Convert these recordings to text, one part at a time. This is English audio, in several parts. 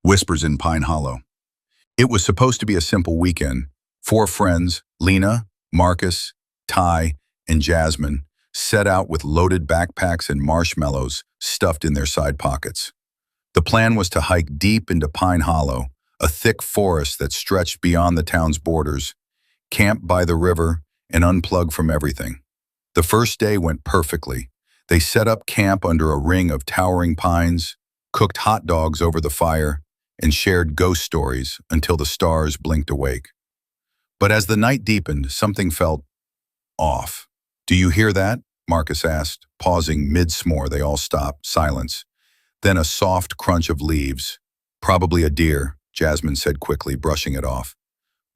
Whispers in Pine Hollow. It was supposed to be a simple weekend. Four friends, Lena, Marcus, Ty, and Jasmine, set out with loaded backpacks and marshmallows stuffed in their side pockets. The plan was to hike deep into Pine Hollow, a thick forest that stretched beyond the town's borders, camp by the river, and unplug from everything. The first day went perfectly. They set up camp under a ring of towering pines, cooked hot dogs over the fire, and shared ghost stories until the stars blinked awake. But as the night deepened, something felt off. "Do you hear that?" Marcus asked, pausing mid-s'more. They all stopped, silence. Then a soft crunch of leaves. "Probably a deer," Jasmine said quickly, brushing it off.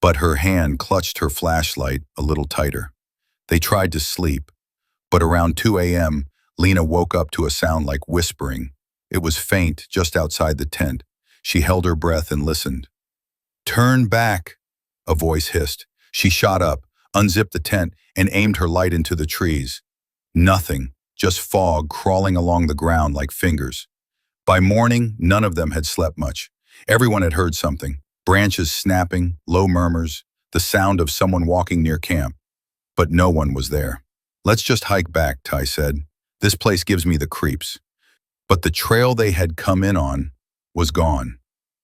But her hand clutched her flashlight a little tighter. They tried to sleep, but around 2 a.m., Lena woke up to a sound like whispering. It was faint, just outside the tent. She held her breath and listened. "Turn back," a voice hissed. She shot up, unzipped the tent, and aimed her light into the trees. Nothing, just fog crawling along the ground like fingers. By morning, none of them had slept much. Everyone had heard something. Branches snapping, low murmurs, the sound of someone walking near camp. But no one was there. "Let's just hike back," Ty said. "This place gives me the creeps." But the trail they had come in on was gone.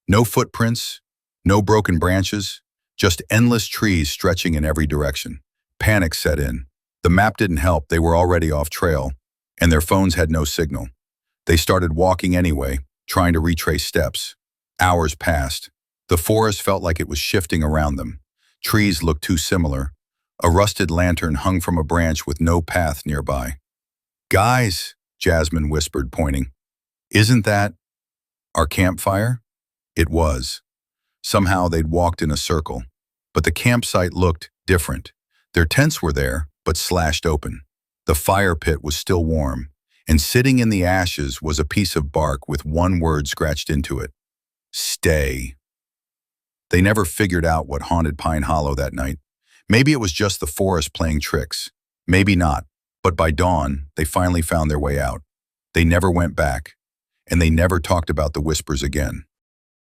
No footprints, no broken branches, just endless trees stretching in every direction. Panic set in. The map didn't help. They were already off trail, and their phones had no signal. They started walking anyway, trying to retrace steps. Hours passed. The forest felt like it was shifting around them. Trees looked too similar. A rusted lantern hung from a branch with no path nearby. "Guys," Jasmine whispered, pointing. "Isn't that our campfire?" It was. Somehow they'd walked in a circle, but the campsite looked different. Their tents were there, but slashed open. The fire pit was still warm, and sitting in the ashes was a piece of bark with one word scratched into it: "Stay." They never figured out what haunted Pine Hollow that night. Maybe it was just the forest playing tricks. Maybe not. But by dawn, they finally found their way out. They never went back, and they never talked about the whispers again.